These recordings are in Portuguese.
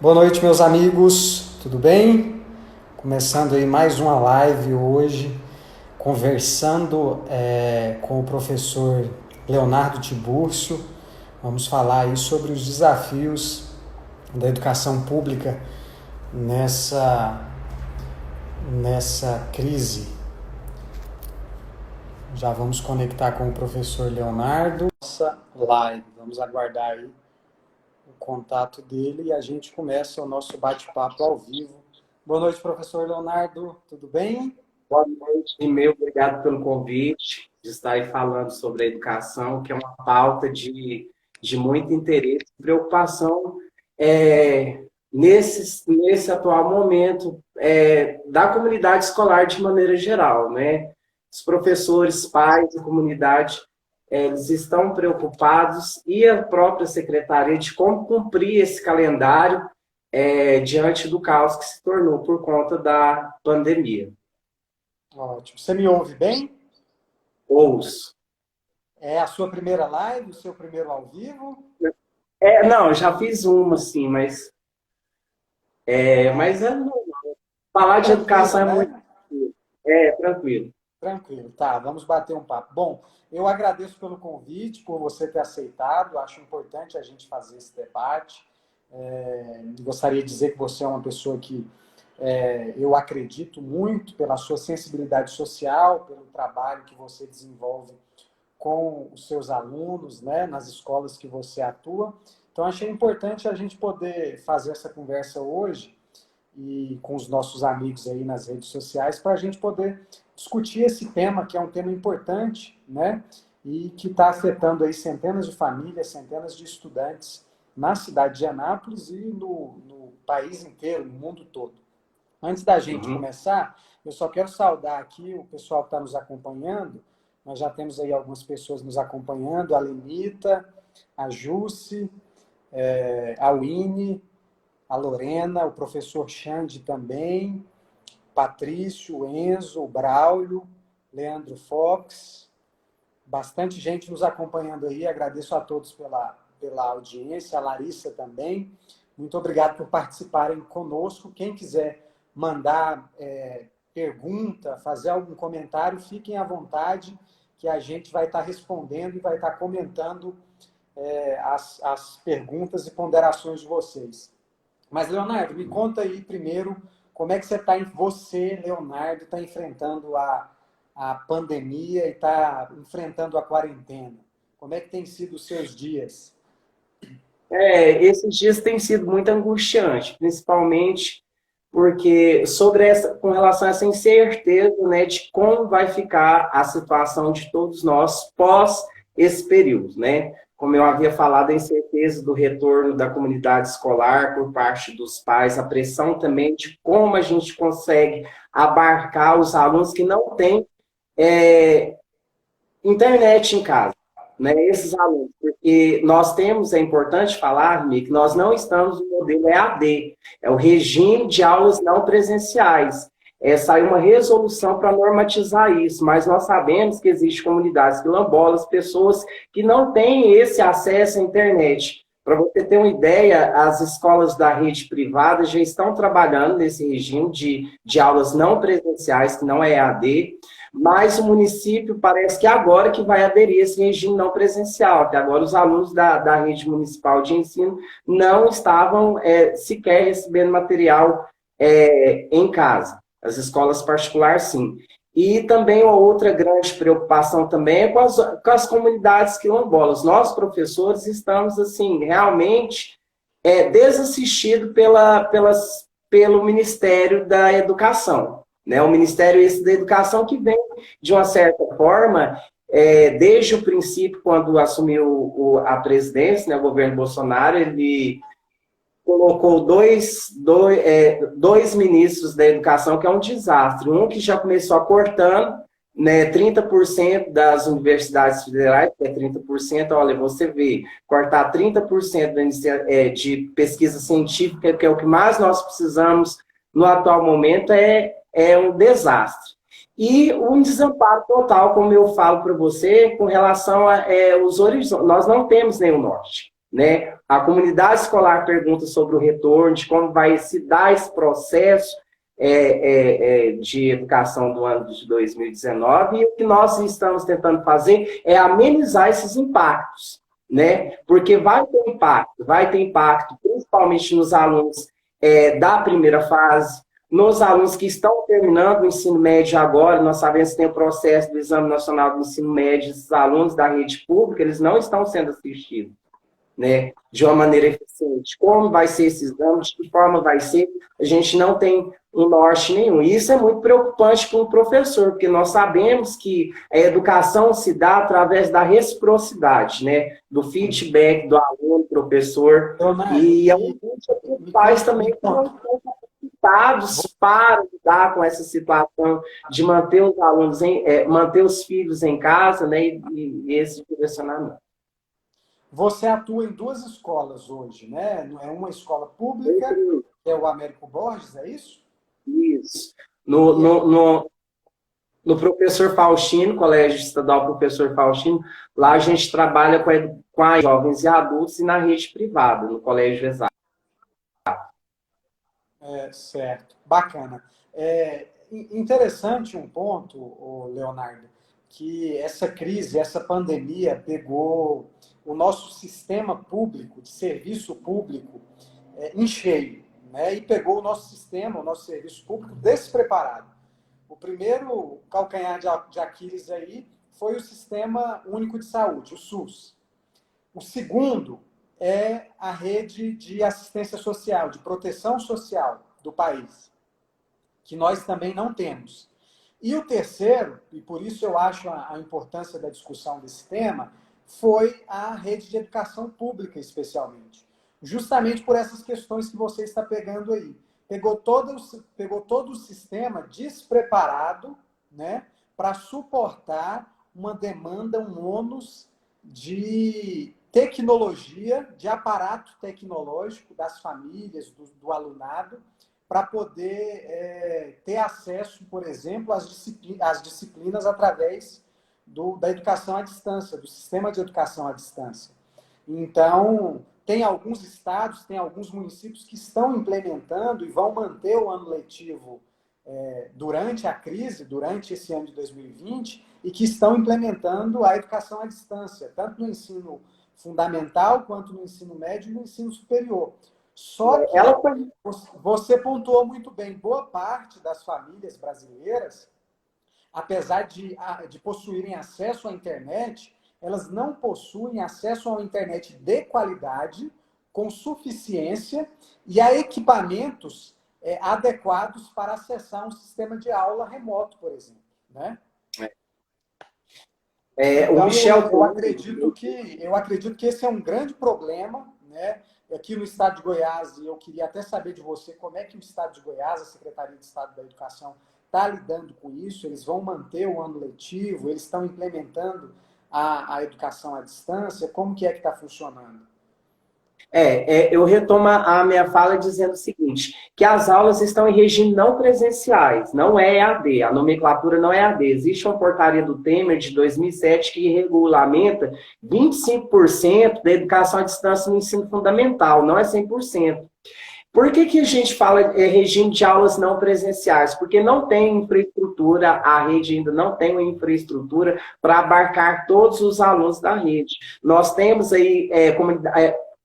Boa noite, meus amigos, tudo bem? Começando aí mais uma live hoje, conversando com o professor Leonardo Tibúrcio. Vamos falar aí sobre os desafios da educação pública nessa crise. Já vamos conectar com o professor Leonardo. Nossa live, vamos aguardar aí o contato dele e a gente começa o nosso bate-papo ao vivo. Boa noite, professor Leonardo, tudo bem? Boa noite, meu. Obrigado pelo convite de estar aí falando sobre a educação, que é uma pauta de muito interesse e preocupação nesse atual momento da comunidade escolar de maneira geral, né? Os professores, pais e comunidade, eles estão preocupados e a própria secretaria de como cumprir esse calendário diante do caos que se tornou por conta da pandemia. Ótimo. Você me ouve bem? Ouço. É a sua primeira live, o seu primeiro ao vivo? Não, já fiz uma, assim, mas falar de educação Tranquilo, é muito. né? Tranquilo. Tranquilo, tá, vamos bater um papo. Bom, eu agradeço pelo convite, por você ter aceitado, acho importante a gente fazer esse debate. Gostaria de dizer que você é uma pessoa que eu acredito muito pela sua sensibilidade social, pelo trabalho que você desenvolve com os seus alunos, né, nas escolas que você atua. Então, achei importante a gente poder fazer essa conversa hoje e com os nossos amigos aí nas redes sociais para a gente poder discutir esse tema, que é um tema importante, né, e que está afetando aí centenas de famílias, centenas de estudantes na cidade de Anápolis e no país inteiro, no mundo todo. Antes da gente Uhum. começar, eu só quero saudar aqui o pessoal que está nos acompanhando. Nós já temos aí algumas pessoas nos acompanhando, a Lenita, a Jusce, a Winnie, a Lorena, o professor Xande também, Patrício, o Enzo, o Braulio, Leandro Fox, bastante gente nos acompanhando aí, agradeço a todos pela audiência, a Larissa também, muito obrigado por participarem conosco. Quem quiser mandar pergunta, fazer algum comentário, fiquem à vontade, que a gente vai estar respondendo e vai estar comentando as perguntas e ponderações de vocês. Mas, Leonardo, me conta aí primeiro como é que você, Leonardo, está enfrentando a pandemia e está enfrentando a quarentena. Como é que tem sido os seus dias? Esses dias têm sido muito angustiantes, principalmente porque com relação a essa incerteza, né, de como vai ficar a situação de todos nós pós esse período, né? Como eu havia falado, a incerteza do retorno da comunidade escolar por parte dos pais, a pressão também de como a gente consegue abarcar os alunos que não têm é, internet em casa, né? Esses alunos, porque nós temos, é importante falar, Mi, que nós não estamos no modelo EAD, é o regime de aulas não presenciais. Saiu uma resolução para normatizar isso, mas nós sabemos que existem comunidades quilombolas, pessoas que não têm esse acesso à internet. Para você ter uma ideia, as escolas da rede privada já estão trabalhando nesse regime de aulas não presenciais, que não é EAD, mas o município parece que agora que vai aderir a esse regime não presencial. Até agora os alunos da rede municipal de ensino não estavam sequer recebendo material em casa. As escolas particulares, sim. E também uma outra grande preocupação também é com as comunidades quilombolas. Nós, professores, estamos, assim, realmente desassistidos pelo Ministério da Educação, né? O Ministério esse da Educação que vem, de uma certa forma, desde o princípio, quando assumiu a presidência, né, o governo Bolsonaro, ele colocou dois ministros da educação, que é um desastre. Um que já começou cortando, né, 30% das universidades federais, que é 30%, olha, você vê, cortar 30% de pesquisa científica, que é o que mais nós precisamos no atual momento, é um desastre. E um desamparo total, como eu falo para você, com relação aos horizontes. Nós não temos nenhum norte. né? A comunidade escolar pergunta sobre o retorno, de como vai se dar esse processo de educação do ano de 2019, e o que nós estamos tentando fazer é amenizar esses impactos, né? Porque vai ter impacto principalmente nos alunos da primeira fase, nos alunos que estão terminando o ensino médio agora. Nós sabemos que tem o processo do Exame Nacional do Ensino Médio, esses alunos da rede pública, eles não estão sendo assistidos, né, de uma maneira eficiente. Como vai ser esse exame, de que forma vai ser, a gente não tem um norte nenhum. E isso é muito preocupante para um professor, porque nós sabemos que a educação se dá através da reciprocidade, né, do feedback do aluno, professor, e é um que os pais também estão capacitados para lidar com essa situação de manter os alunos, manter os filhos em casa, né, e esse direcionamento. Você atua em duas escolas hoje, né? É uma escola pública, que é o Américo Borges, é isso? Isso. No Professor Faustino, Colégio Estadual Professor Faustino, lá a gente trabalha com as jovens e adultos, e na rede privada, no Colégio Exato. Certo, bacana. Interessante um ponto, Leonardo, que essa crise, essa pandemia pegou o nosso sistema público, de serviço público, em cheio, né? E pegou o nosso sistema, o nosso serviço público despreparado. O primeiro calcanhar de Aquiles aí foi o Sistema Único de Saúde, o SUS. O segundo é a rede de assistência social, de proteção social do país, que nós também não temos. E o terceiro, e por isso eu acho a importância da discussão desse tema, foi a rede de educação pública, especialmente. Justamente por essas questões que você está pegando aí. Pegou todo o sistema despreparado, né, para suportar uma demanda, um ônus de tecnologia, de aparato tecnológico das famílias, do alunado, para poder ter acesso, por exemplo, às disciplinas através da educação à distância, do sistema de educação à distância. Então, tem alguns estados, tem alguns municípios que estão implementando e vão manter o ano letivo durante a crise, durante esse ano de 2020, e que estão implementando a educação à distância, tanto no ensino fundamental, quanto no ensino médio e no ensino superior. Só que você pontuou muito bem, boa parte das famílias brasileiras, apesar de possuírem acesso à internet, elas não possuem acesso a uma internet de qualidade, com suficiência, e a equipamentos adequados para acessar um sistema de aula remoto, por exemplo, né? Então, o Michel, eu acredito que esse é um grande problema, né? Aqui no estado de Goiás, e eu queria até saber de você como é que o estado de Goiás, a Secretaria de Estado da Educação, está lidando com isso. Eles vão manter o ano letivo, eles estão implementando a educação à distância, como que está funcionando? Eu retomo a minha fala dizendo o seguinte, que as aulas estão em regime não presenciais, não é EAD, a nomenclatura não é EAD. Existe uma portaria do Temer de 2007 que regulamenta 25% da educação à distância no ensino fundamental, não é 100%. Por que a gente fala regime de aulas não presenciais? Porque não tem infraestrutura, a rede ainda não tem uma infraestrutura para abarcar todos os alunos da rede. Nós temos aí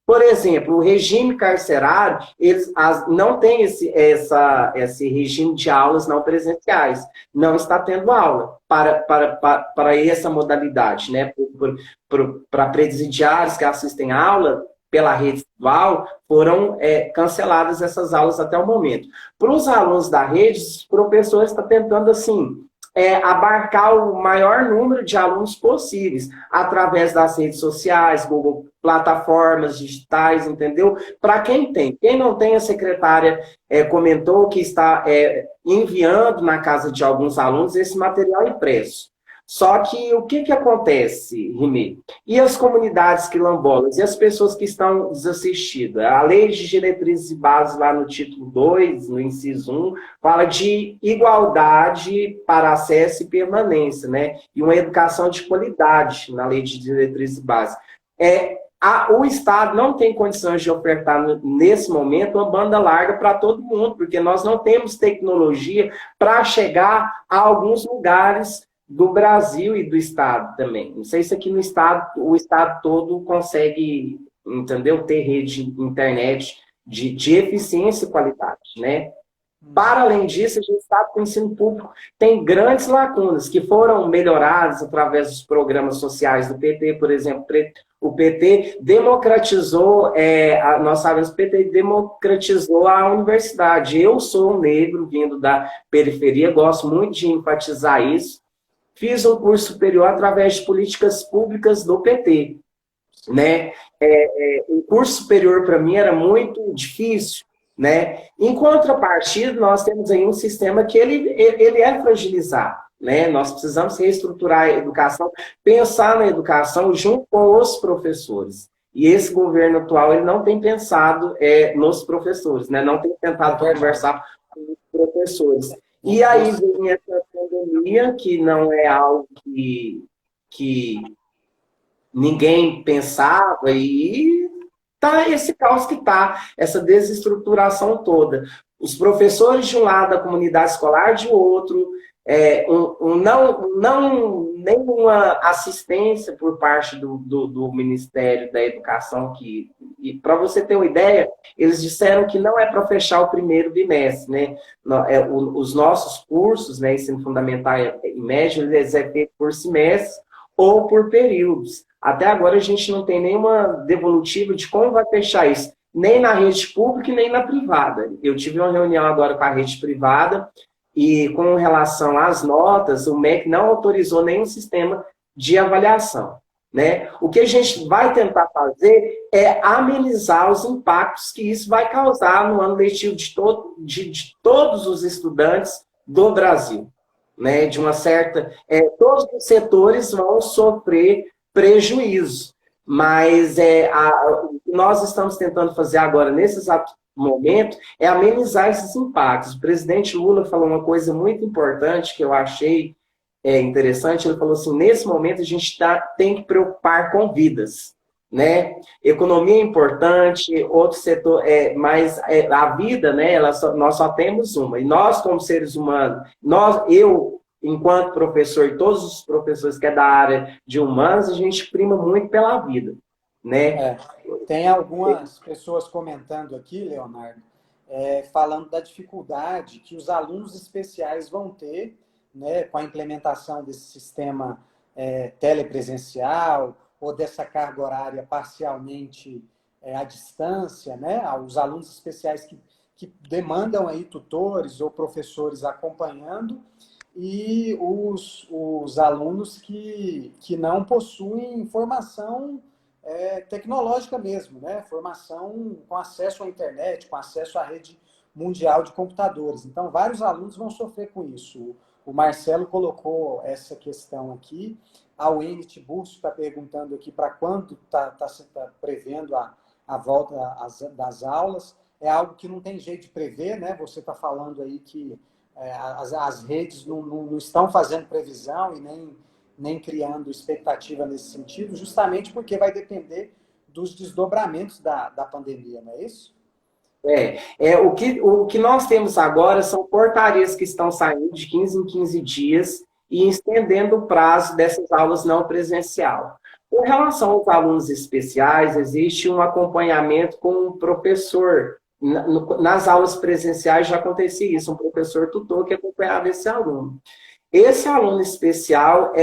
por exemplo, o regime carcerário, eles não tem esse regime de aulas não presenciais. Não está tendo aula para essa modalidade, né? Para presidiários que assistem a aula pela rede estadual, foram canceladas essas aulas até o momento. Para os alunos da rede, os professores estão tentando, assim, abarcar o maior número de alunos possíveis, através das redes sociais, Google, plataformas digitais, entendeu? Para quem tem. Quem não tem, a secretária comentou que está enviando na casa de alguns alunos esse material impresso. Só que o que acontece, Rimei? E as comunidades quilombolas? E as pessoas que estão desassistidas? A Lei de Diretrizes e Bases, lá no título 2, no inciso 1, fala de igualdade para acesso e permanência, né? E uma educação de qualidade na Lei de Diretrizes e Bases. o Estado não tem condições de ofertar, nesse momento, uma banda larga para todo mundo, porque nós não temos tecnologia para chegar a alguns lugares do Brasil e do Estado também. Não sei se aqui no Estado, o Estado todo consegue, entendeu, ter rede de internet de eficiência e qualidade, né? Para além disso, a gente sabe que o ensino público tem grandes lacunas que foram melhoradas através dos programas sociais do PT, por exemplo. O PT democratizou, nós sabemos que o PT democratizou a universidade. Eu sou um negro vindo da periferia, gosto muito de enfatizar isso. Fiz um curso superior através de políticas públicas do PT, né? O curso superior para mim era muito difícil, né? Em contrapartida, nós temos aí um sistema que ele é fragilizado, né? Nós precisamos reestruturar a educação, pensar na educação junto com os professores. E esse governo atual ele não tem pensado nos professores, né? Não tem tentado conversar com os professores. E aí vem essa pandemia, que não é algo que ninguém pensava, e tá esse caos que tá, essa desestruturação toda. Os professores de um lado, a comunidade escolar de outro, nenhuma assistência por parte do Ministério da Educação, e para você ter uma ideia, eles disseram que não é para fechar o primeiro bimestre, né? Os nossos cursos, né, ensino fundamental e médio, eles é feito por semestre ou por períodos. Até agora a gente não tem nenhuma devolutiva de como vai fechar isso, nem na rede pública e nem na privada. Eu tive uma reunião agora com a rede privada e com relação às notas, o MEC não autorizou nenhum sistema de avaliação, né? O que a gente vai tentar fazer é amenizar os impactos que isso vai causar no ano letivo de todos os estudantes do Brasil, né? De uma certa... todos os setores vão sofrer prejuízo, mas o que nós estamos tentando fazer agora, nesse exato momento, é amenizar esses impactos. O presidente Lula falou uma coisa muito importante que eu achei interessante. Ele falou assim: nesse momento a gente tem que preocupar com vidas, né? Economia é importante, outro setor, mas a vida, né? Nós só temos uma, e nós, como seres humanos, eu, enquanto professor, e todos os professores que é da área de humanas, a gente prima muito pela vida, né? Tem algumas pessoas comentando aqui, Leonardo, falando da dificuldade que os alunos especiais vão ter, né, com a implementação desse sistema telepresencial ou dessa carga horária parcialmente à distância, né? Os alunos especiais que demandam aí tutores ou professores acompanhando, e os alunos que não possuem formação tecnológica mesmo, né? Formação com acesso à internet, com acesso à rede mundial de computadores. Então, vários alunos vão sofrer com isso. O Marcelo colocou essa questão aqui. A Wene Tiburcio está perguntando aqui para quando está prevendo a volta das aulas. É algo que não tem jeito de prever, né? Você está falando aí que as redes não estão fazendo previsão e nem criando expectativa nesse sentido, justamente porque vai depender dos desdobramentos da pandemia, não é isso? O que nós temos agora são portarias que estão saindo de 15 em 15 dias e estendendo o prazo dessas aulas não presencial. Com relação aos alunos especiais, existe um acompanhamento com um professor. Nas aulas presenciais já acontecia isso, um professor tutor que acompanhava esse aluno. Esse aluno especial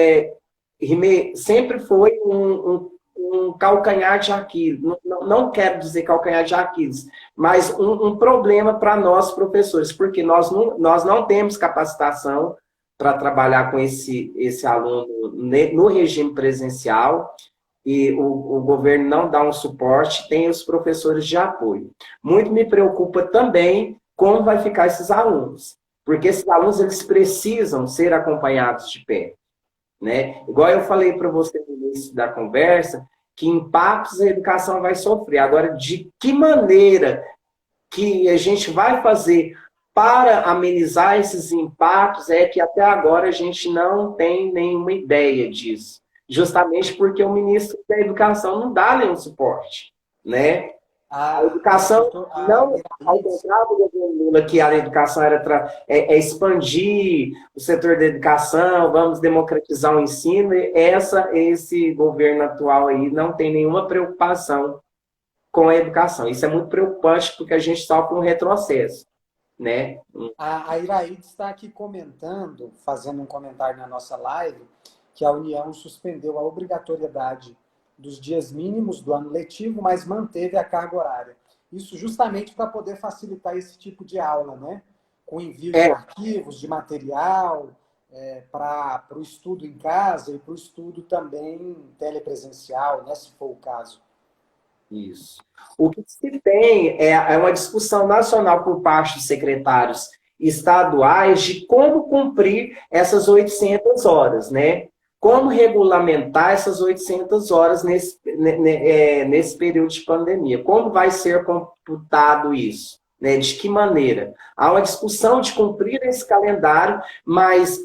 sempre foi um calcanhar de Aquiles. Não quero dizer calcanhar de Aquiles, mas um problema para nós, professores, porque nós não temos capacitação para trabalhar com esse aluno no regime presencial, e o governo não dá um suporte, tem os professores de apoio. Muito me preocupa também como vai ficar esses alunos, porque esses alunos eles precisam ser acompanhados de perto, né? Igual eu falei para você no início da conversa, que impactos a educação vai sofrer. Agora, de que maneira que a gente vai fazer para amenizar esses impactos que até agora a gente não tem nenhuma ideia disso. justamente porque o ministro da Educação não dá nenhum suporte, né? A educação, não, ao contrário do governo Lula, que a educação era expandir o setor da educação, vamos democratizar o ensino, esse governo atual aí não tem nenhuma preocupação com a educação. Isso é muito preocupante porque a gente sofre um retrocesso, né? A Iraíde está aqui comentando, fazendo um comentário na nossa live, que a União suspendeu a obrigatoriedade dos dias mínimos do ano letivo, mas manteve a carga horária. Isso justamente para poder facilitar esse tipo de aula, né? Com envio de arquivos, de material, para o estudo em casa e para o estudo também telepresencial, né? Se for o caso. Isso. O que se tem é uma discussão nacional por parte dos secretários estaduais de como cumprir essas 800 horas, né? Como regulamentar essas 800 horas nesse período de pandemia? Como vai ser computado isso? Né? De que maneira? Há uma discussão de cumprir esse calendário, mas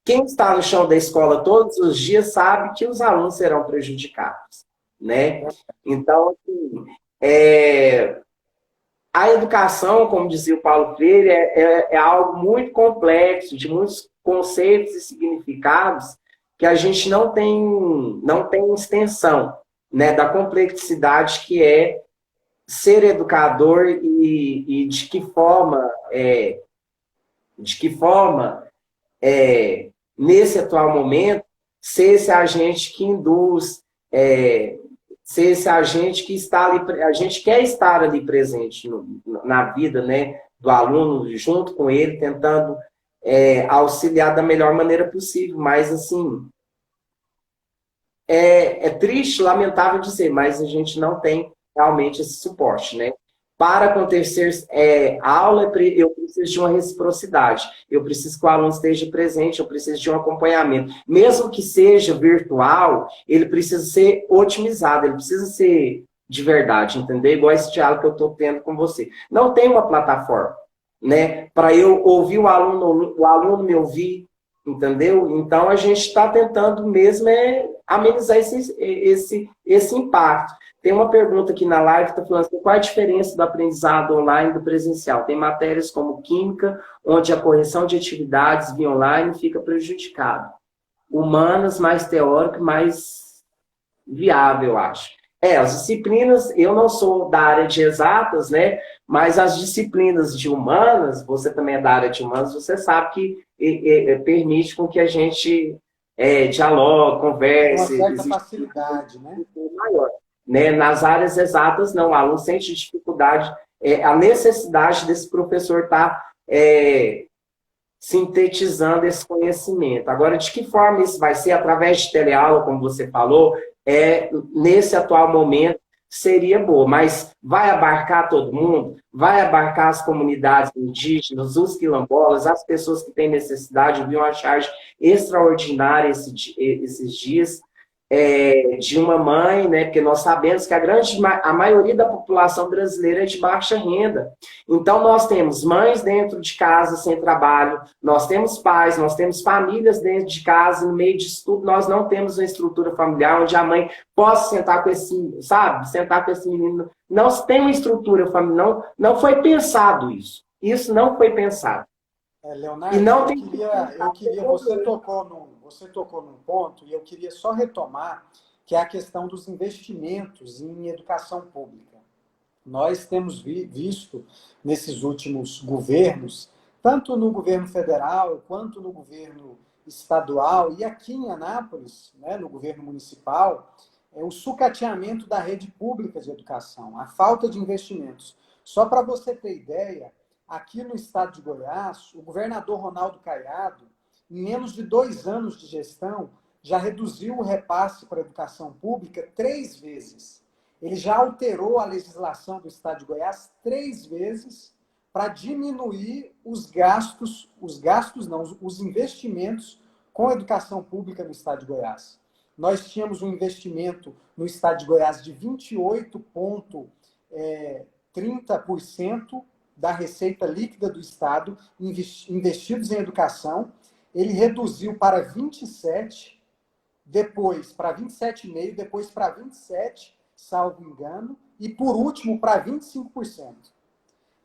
quem está no chão da escola todos os dias sabe que os alunos serão prejudicados, né? Então, assim, a educação, como dizia o Paulo Freire, é algo muito complexo, de muitos conceitos e significados que a gente não tem extensão, né, da complexidade que é ser educador e de que forma, nesse atual momento, ser esse agente que induz, ser esse agente que está ali, a gente quer estar ali presente na vida, né, do aluno, junto com ele, tentando auxiliar da melhor maneira possível, mas assim, é triste, lamentável dizer, mas a gente não tem realmente esse suporte, né? Para acontecer aula, eu preciso de uma reciprocidade, eu preciso que o aluno esteja presente, eu preciso de um acompanhamento. Mesmo que seja virtual, ele precisa ser otimizado, ele precisa ser de verdade, entendeu? Igual esse diálogo que eu estou tendo com você. Não tem uma plataforma, né? Para eu ouvir o aluno me ouvir, entendeu? Então, a gente está tentando mesmo amenizar esse impacto. Tem uma pergunta aqui na live que está falando assim, qual é a diferença do aprendizado online e do presencial? Tem matérias como química, onde a correção de atividades via online fica prejudicada. Humanas, mais teórico, mais viável, eu acho. As disciplinas, eu não sou da área de exatas, né? Mas as disciplinas de humanas, você também é da área de humanas, você sabe que permite com que a gente dialogue, converse. Uma certa facilidade, né? Maior. Né? Nas áreas exatas, não. O aluno sente dificuldade, a necessidade desse professor estar sintetizando esse conhecimento. Agora, de que forma isso vai ser? Através de teleaula, como você falou, nesse atual momento, seria boa, mas vai abarcar todo mundo? Vai abarcar as comunidades indígenas, os quilombolas, as pessoas que têm necessidade? Eu vi uma charge extraordinária esses dias, de uma mãe, né, porque nós sabemos que a maioria da população brasileira é de baixa renda. Então, nós temos mães dentro de casa sem trabalho, nós temos pais, nós temos famílias dentro de casa, no meio disso tudo, nós não temos uma estrutura familiar onde a mãe possa sentar com esse, sabe, sentar com esse menino. Não se tem uma estrutura familiar, não foi pensado isso. Isso não foi pensado. Leonardo, eu queria você tocou num ponto e eu queria só retomar, que é a questão dos investimentos em educação pública. Nós temos visto nesses últimos governos, tanto no governo federal quanto no governo estadual e aqui em Anápolis, né, no governo municipal, o sucateamento da rede pública de educação, a falta de investimentos. Só para você ter ideia, aqui no estado de Goiás, o governador Ronaldo Caiado, em menos de 2 anos de gestão, já reduziu o repasse para a educação pública 3 vezes. Ele já alterou a legislação do estado de Goiás 3 vezes para diminuir os investimentos com a educação pública no estado de Goiás. Nós tínhamos um investimento no estado de Goiás de 28,30% da receita líquida do Estado investidos em educação, ele reduziu para 27% depois para 27,5%, depois para 27%, salvo engano, e por último para 25%.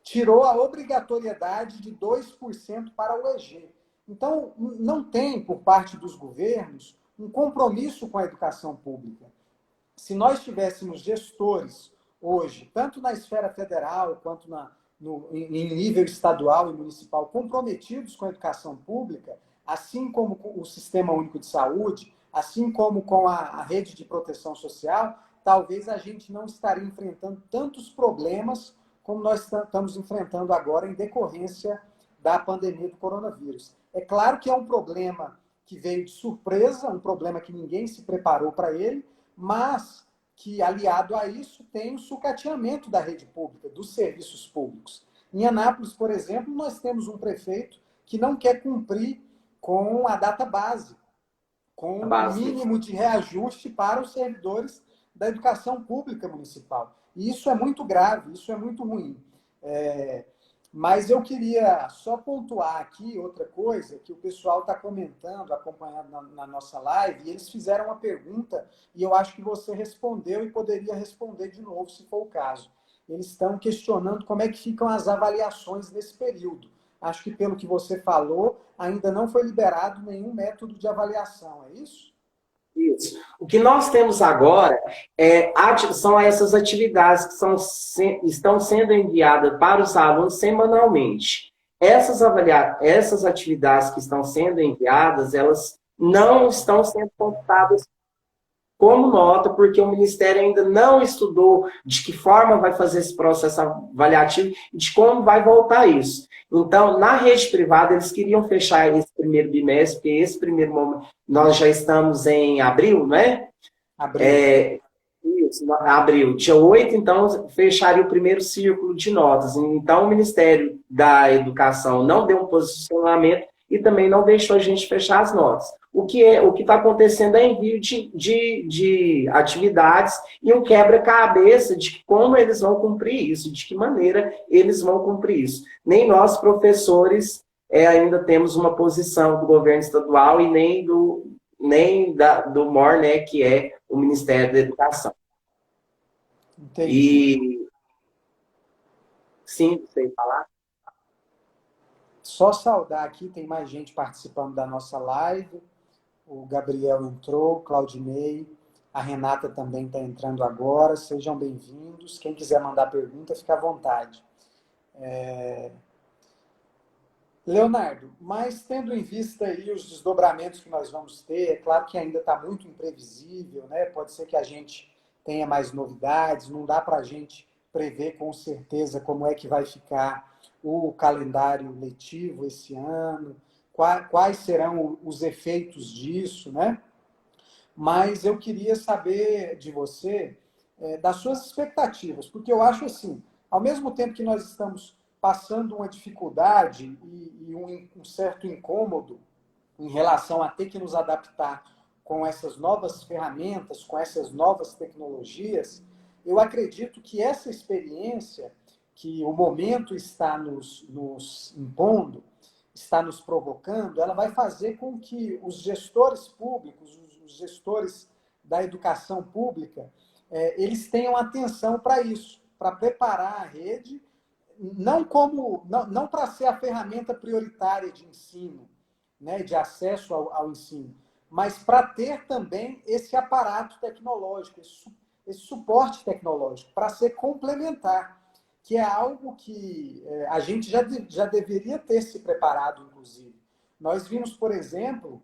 Tirou a obrigatoriedade de 2% para o EG. Então, não tem, por parte dos governos, um compromisso com a educação pública. Se nós tivéssemos gestores hoje, tanto na esfera federal quanto em nível estadual e municipal, comprometidos com a educação pública, assim como com o Sistema Único de Saúde, assim como com a rede de proteção social, talvez a gente não estaria enfrentando tantos problemas como nós estamos enfrentando agora em decorrência da pandemia do coronavírus. É claro que é um problema que veio de surpresa, um problema que ninguém se preparou para ele, mas que, aliado a isso, tem o sucateamento da rede pública, dos serviços públicos. Em Anápolis, por exemplo, nós temos um prefeito que não quer cumprir com a data base, com o mínimo de reajuste para os servidores da educação pública municipal. E isso é muito grave, isso é muito ruim. Mas eu queria só pontuar aqui outra coisa que o pessoal está comentando, acompanhando na nossa live, e eles fizeram uma pergunta e eu acho que você respondeu e poderia responder de novo, se for o caso. Eles estão questionando como é que ficam as avaliações nesse período. Acho que, pelo que você falou, ainda não foi liberado nenhum método de avaliação, é isso? Isso. O que nós temos agora são essas atividades que estão sendo enviadas para os alunos semanalmente. Essas atividades que estão sendo enviadas, elas não estão sendo computadas como nota, porque o Ministério ainda não estudou de que forma vai fazer esse processo avaliativo e de como vai voltar isso. Então, na rede privada, eles queriam fechar esse primeiro bimestre, porque esse primeiro momento, nós já estamos em abril, né? Abril. Isso, abril. Dia 8, então, fecharia o primeiro círculo de notas. Então, o Ministério da Educação não deu um posicionamento e também não deixou a gente fechar as notas. O que está acontecendo é envio de atividades e um quebra-cabeça de como eles vão cumprir isso, de que maneira eles vão cumprir isso. Nem nós, professores, ainda temos uma posição do governo estadual e nem do MOR, né, que é o Ministério da Educação. Entendi. Sim, sem falar. Só saudar aqui, tem mais gente participando da nossa live. O Gabriel entrou, Claudinei, a Renata também está entrando agora. Sejam bem-vindos. Quem quiser mandar pergunta, fica à vontade. Leonardo, mas tendo em vista aí os desdobramentos que nós vamos ter, é claro que ainda está muito imprevisível, né? Pode ser que a gente tenha mais novidades, não dá para a gente prever com certeza como é que vai ficar o calendário letivo esse ano, quais serão os efeitos disso, né? Mas eu queria saber de você, das suas expectativas, porque eu acho assim, ao mesmo tempo que nós estamos passando uma dificuldade e um certo incômodo em relação a ter que nos adaptar com essas novas ferramentas, com essas novas tecnologias, eu acredito que essa experiência que o momento está nos impondo, está nos provocando, ela vai fazer com que os gestores públicos, os gestores da educação pública, eles tenham atenção para isso, para preparar a rede, não para ser a ferramenta prioritária de ensino, né, de acesso ao ensino, mas para ter também esse aparato tecnológico, esse suporte tecnológico, para ser complementar, que é algo que a gente já deveria ter se preparado, inclusive. Nós vimos, por exemplo,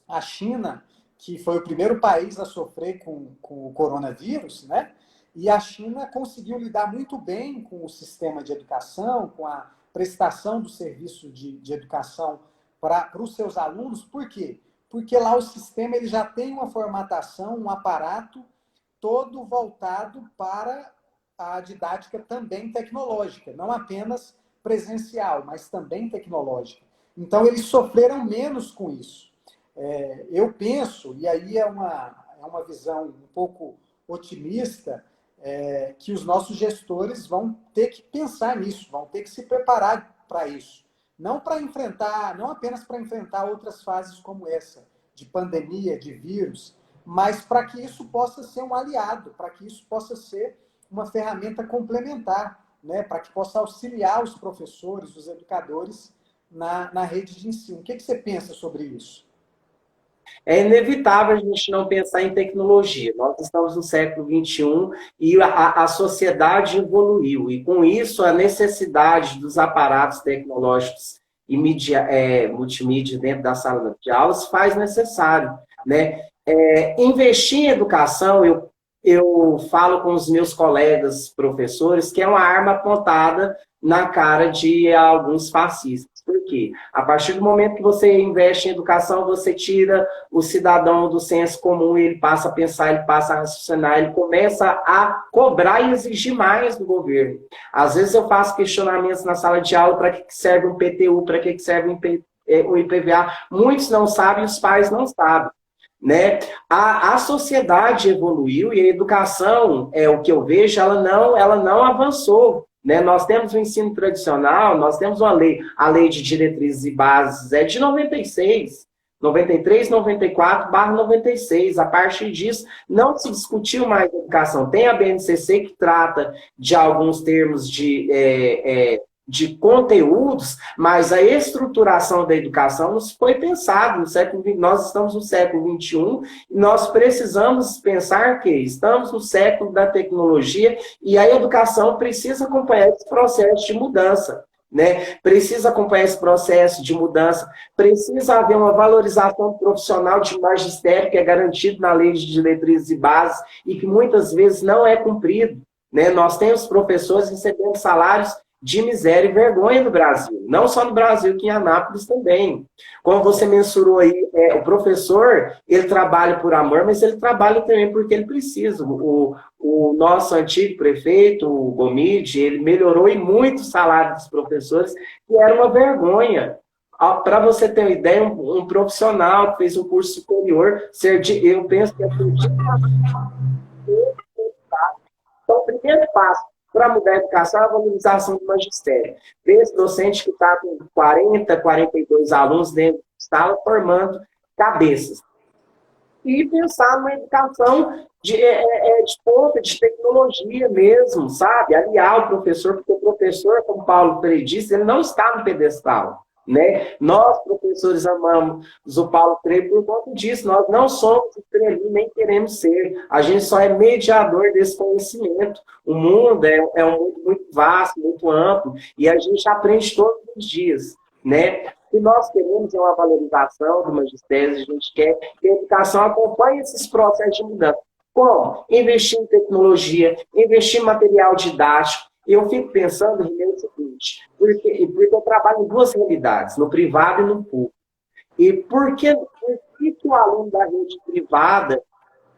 a China, que foi o primeiro país a sofrer com o coronavírus, né? E a China conseguiu lidar muito bem com o sistema de educação, com a prestação do serviço de educação para os seus alunos. Por quê? Porque lá o sistema ele já tem uma formatação, um aparato todo voltado para a didática também tecnológica, não apenas presencial, mas também tecnológica. Então, eles sofreram menos com isso. Eu penso, e aí é uma visão um pouco otimista, que os nossos gestores vão ter que pensar nisso, vão ter que se preparar para isso. Não apenas para enfrentar outras fases como essa, de pandemia, de vírus, mas para que isso possa ser um aliado, para que isso possa ser uma ferramenta complementar, né? Para que possa auxiliar os professores, os educadores na rede de ensino. O que você pensa sobre isso? É inevitável a gente não pensar em tecnologia. Nós estamos no século XXI e a sociedade evoluiu. E, com isso, a necessidade dos aparatos tecnológicos e multimídia dentro da sala de aula se faz necessário, né? Investir em educação, eu falo com os meus colegas professores que é uma arma apontada na cara de alguns fascistas. Por quê? A partir do momento que você investe em educação, você tira o cidadão do senso comum, ele passa a pensar, ele passa a raciocinar, ele começa a cobrar e exigir mais do governo. Às vezes eu faço questionamentos na sala de aula, para que serve um PTU, para que serve um IPVA. Muitos não sabem, os pais não sabem. Né? A sociedade evoluiu e a educação, o que eu vejo, ela não avançou. Né? Nós temos o ensino tradicional, nós temos uma lei, a Lei de Diretrizes e Bases é de 96, 93, 94/96. A partir disso, não se discutiu mais educação. Tem a BNCC que trata de alguns termos de conteúdos, mas a estruturação da educação não foi pensada no século XX. Nós estamos no século XXI e nós precisamos pensar que estamos no século da tecnologia e a educação precisa acompanhar esse processo de mudança. Né? Precisa acompanhar esse processo de mudança, precisa haver uma valorização profissional de magistério que é garantido na Lei de Diretrizes e Bases e que muitas vezes não é cumprido. Né? Nós temos professores recebendo salários de miséria e vergonha no Brasil. Não só no Brasil, aqui em Anápolis também. Como você mensurou aí, o professor, ele trabalha por amor, mas ele trabalha também porque ele precisa. O nosso antigo prefeito, o Gomide, ele melhorou em muito o salário dos professores, que era uma vergonha. Para você ter uma ideia, um profissional que fez um curso superior, eu penso que é então, o primeiro passo para mudar a educação é a valorização do magistério. Esse docente que está com 40, 42 alunos dentro da sala, formando cabeças. E pensar numa educação de ponta, de tecnologia mesmo, sabe? Aliar o professor, porque o professor, como Paulo Freire disse, ele não está no pedestal. Né? Nós, professores, amamos o Paulo Freire por conta disso. Nós não somos estrelinha, nem queremos ser. A gente só é mediador desse conhecimento. O mundo é um mundo muito vasto, muito amplo, e a gente aprende todos os dias. Né? O que nós queremos é uma valorização do magistério, a gente quer que a educação acompanhe esses processos de mudança. Como? Investir em tecnologia, investir em material didático. Eu fico pensando, Rinê, o seguinte, porque eu trabalho em duas realidades, no privado e no público. E por que o aluno da rede privada,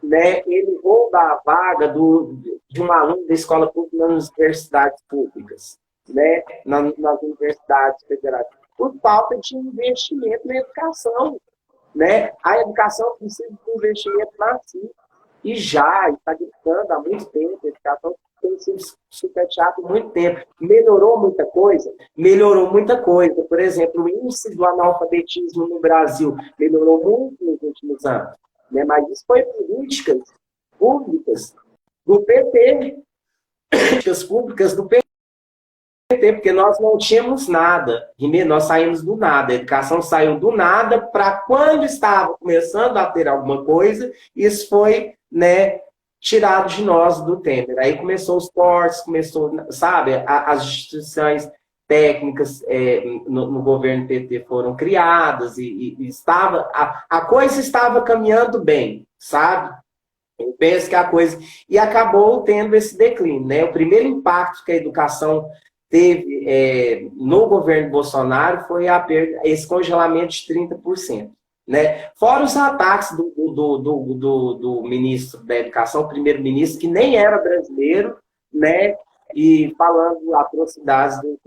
né, ele rouba a vaga de um aluno da escola pública nas universidades públicas, né, nas universidades federais? Por falta de investimento na educação. Né? A educação precisa de um investimento massivo. E já está gritando há muito tempo, a educação tem sido sucateada há muito tempo. Melhorou muita coisa? Melhorou muita coisa. Por exemplo, o índice do analfabetismo no Brasil melhorou muito nos últimos anos. Né? Mas isso foi políticas públicas do PT. Políticas públicas do PT, porque nós não tínhamos nada. Nós saímos do nada. A educação saiu do nada para quando estava começando a ter alguma coisa, isso foi, né, tirado de nós do Temer. Aí começou os cortes, começou, sabe, as instituições técnicas no governo PT foram criadas e estava, a coisa estava caminhando bem, sabe? Eu penso que a coisa... E acabou tendo esse declínio, né? O primeiro impacto que a educação teve no governo Bolsonaro foi esse congelamento de 30%. Né? Fora os ataques do ministro da Educação, o primeiro-ministro, que nem era brasileiro, né? E falando atrocidades do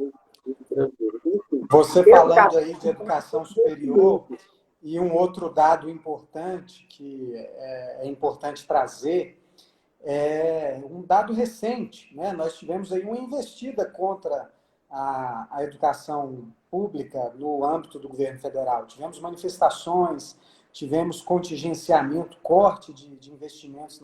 brasileiro. Enfim, você falando aí de educação superior, e um outro dado importante que é importante trazer, um dado recente, né? Nós tivemos aí uma investida contra a educação pública no âmbito do governo federal. Tivemos manifestações, tivemos contingenciamento, corte de investimentos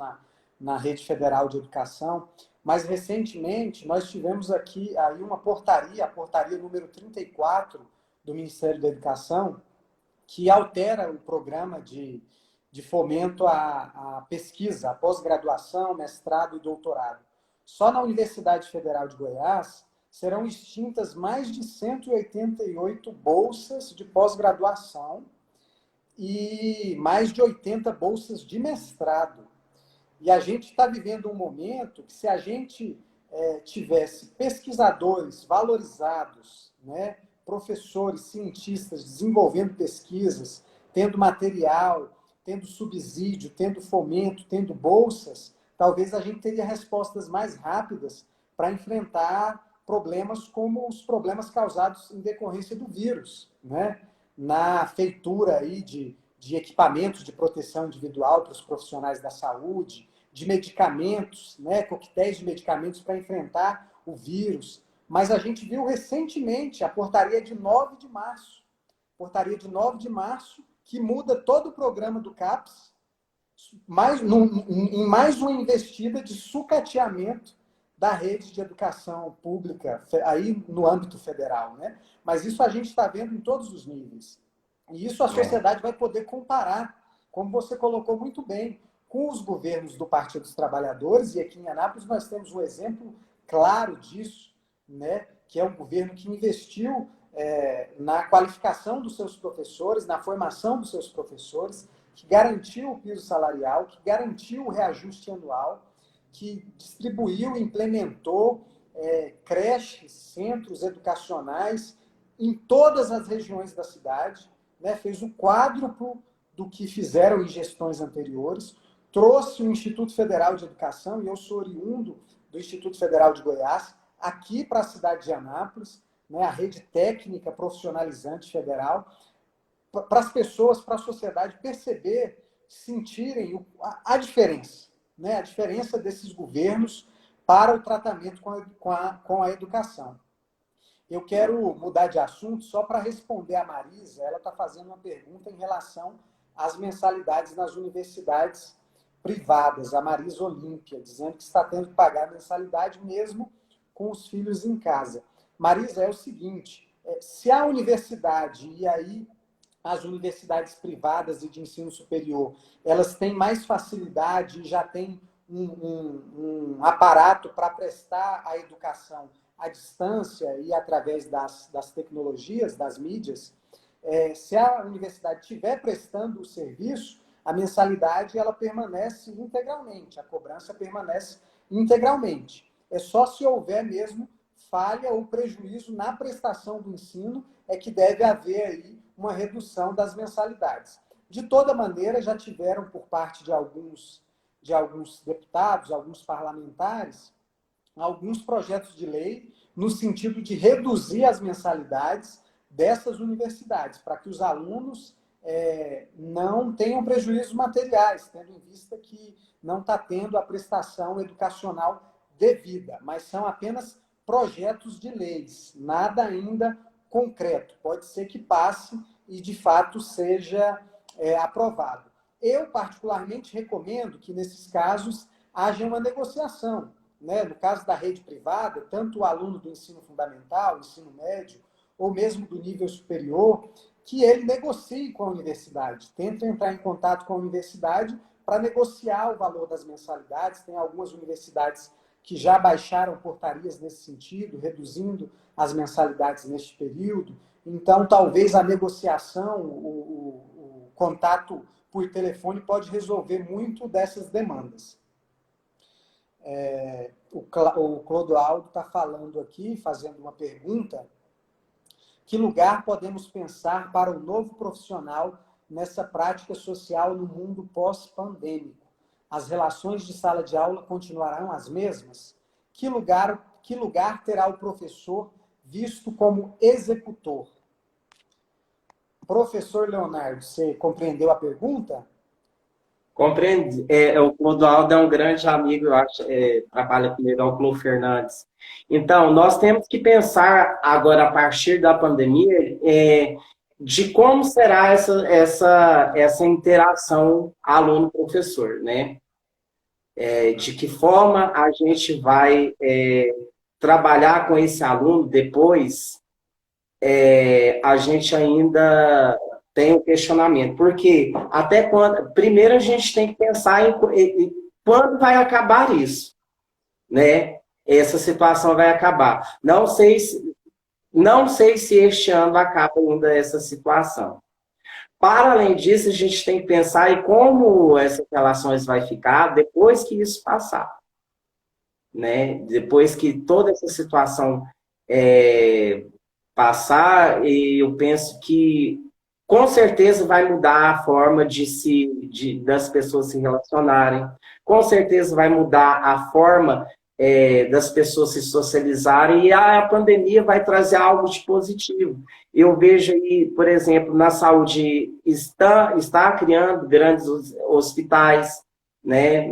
na rede federal de educação, mas recentemente nós tivemos aqui aí uma portaria, a portaria número 34 do Ministério da Educação, que altera o programa de fomento à pesquisa, à pós-graduação, mestrado e doutorado. Só na Universidade Federal de Goiás serão extintas mais de 188 bolsas de pós-graduação e mais de 80 bolsas de mestrado. E a gente está vivendo um momento que, se a gente tivesse pesquisadores valorizados, né, professores, cientistas desenvolvendo pesquisas, tendo material, tendo subsídio, tendo fomento, tendo bolsas, talvez a gente teria respostas mais rápidas para enfrentar problemas como os problemas causados em decorrência do vírus, né? Na feitura aí de equipamentos de proteção individual para os profissionais da saúde, de medicamentos, né? Coquetéis de medicamentos para enfrentar o vírus. Mas a gente viu recentemente a portaria de 9 de março, que muda todo o programa do CAPES, em mais uma investida de sucateamento da rede de educação pública, aí no âmbito federal, né? Mas isso a gente está vendo em todos os níveis. E isso a sociedade vai poder comparar, como você colocou muito bem, com os governos do Partido dos Trabalhadores, e aqui em Anápolis nós temos um exemplo claro disso, né? Que é um governo que investiu na qualificação dos seus professores, na formação dos seus professores, que garantiu o piso salarial, que garantiu o reajuste anual, que distribuiu e implementou creches, centros educacionais em todas as regiões da cidade, né? Fez o quádruplo do que fizeram em gestões anteriores, trouxe o Instituto Federal de Educação, e eu sou oriundo do Instituto Federal de Goiás, aqui para a cidade de Anápolis, né? A rede técnica profissionalizante federal, para as pessoas, para a sociedade perceber, sentirem a diferença, né? A diferença desses governos para o tratamento com a educação. Eu quero mudar de assunto só para responder a Marisa. Ela está fazendo uma pergunta em relação às mensalidades nas universidades privadas, a Marisa Olímpia, dizendo que está tendo que pagar mensalidade mesmo com os filhos em casa. Marisa, é o seguinte, se a universidade, e aí as universidades privadas e de ensino superior, elas têm mais facilidade e já têm um aparato para prestar a educação à distância e através das tecnologias, das mídias, se a universidade estiver prestando o serviço, a mensalidade ela permanece integralmente, a cobrança permanece integralmente. É só se houver mesmo falha ou prejuízo na prestação do ensino é que deve haver aí uma redução das mensalidades. De toda maneira, já tiveram por parte de alguns deputados, alguns parlamentares, alguns projetos de lei no sentido de reduzir as mensalidades dessas universidades, para que os alunos não tenham prejuízos materiais, tendo em vista que não está tendo a prestação educacional devida, mas são apenas projetos de leis, nada ainda concreto. Pode ser que passe e, de fato, seja aprovado. Eu, particularmente, recomendo que, nesses casos, haja uma negociação, né? No caso da rede privada, tanto o aluno do ensino fundamental, ensino médio, ou mesmo do nível superior, que ele negocie com a universidade, tente entrar em contato com a universidade para negociar o valor das mensalidades. Tem algumas universidades que já baixaram portarias nesse sentido, reduzindo as mensalidades neste período. Então, talvez a negociação, o contato por telefone pode resolver muito dessas demandas. O Clodoaldo está falando aqui, fazendo uma pergunta: que lugar podemos pensar para o novo profissional nessa prática social no mundo pós-pandêmico? As relações de sala de aula continuarão as mesmas? Que lugar terá o professor visto como executor? Professor Leonardo, você compreendeu a pergunta? Compreendi. O Clodoaldo é um grande amigo, eu acho, trabalha comigo, é o Clô Fernandes. Então, nós temos que pensar agora, a partir da pandemia, de como será essa interação aluno-professor, né? De que forma a gente vai trabalhar com esse aluno depois, a gente ainda tem um questionamento. Porque até quando... Primeiro a gente tem que pensar em quando vai acabar isso, né? Essa situação vai acabar. Não sei se este ano acaba ainda essa situação. Para além disso, a gente tem que pensar em como essas relações vai ficar depois que isso passar, né? Depois que toda essa situação passar, e eu penso que com certeza vai mudar a forma das pessoas se relacionarem, com certeza vai mudar a forma das pessoas se socializarem, e a pandemia vai trazer algo de positivo. Eu vejo aí, por exemplo, na saúde, está criando grandes hospitais, né?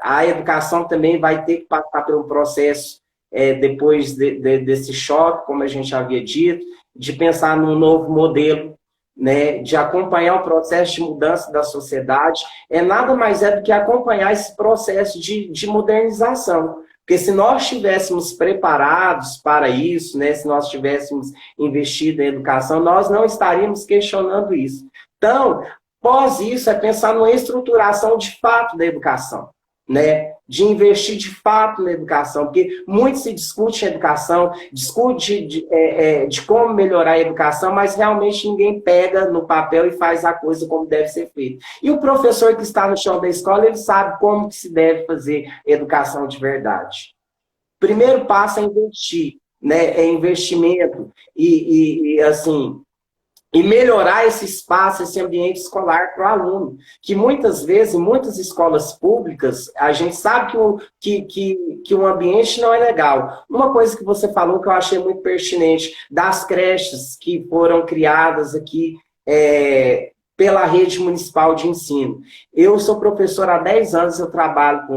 A educação também vai ter que passar por um processo, depois desse choque, como a gente havia dito, de pensar num novo modelo, né, de acompanhar o processo de mudança da sociedade, nada mais do que acompanhar esse processo de modernização. Porque se nós estivéssemos preparados para isso, né, se nós tivéssemos investido em educação, nós não estaríamos questionando isso. Então, após isso, é pensar numa estruturação de fato da educação, né? De investir de fato na educação, porque muito se discute a educação, discute de como melhorar a educação, mas realmente ninguém pega no papel e faz a coisa como deve ser feita. E o professor que está no chão da escola, ele sabe como que se deve fazer educação de verdade. Primeiro passo é investir, né? É investimento e assim... E melhorar esse espaço, esse ambiente escolar para o aluno. Que muitas vezes, em muitas escolas públicas, a gente sabe que o ambiente não é legal. Uma coisa que você falou que eu achei muito pertinente, das creches que foram criadas aqui pela rede municipal de ensino. Eu sou professor há 10 anos, eu trabalho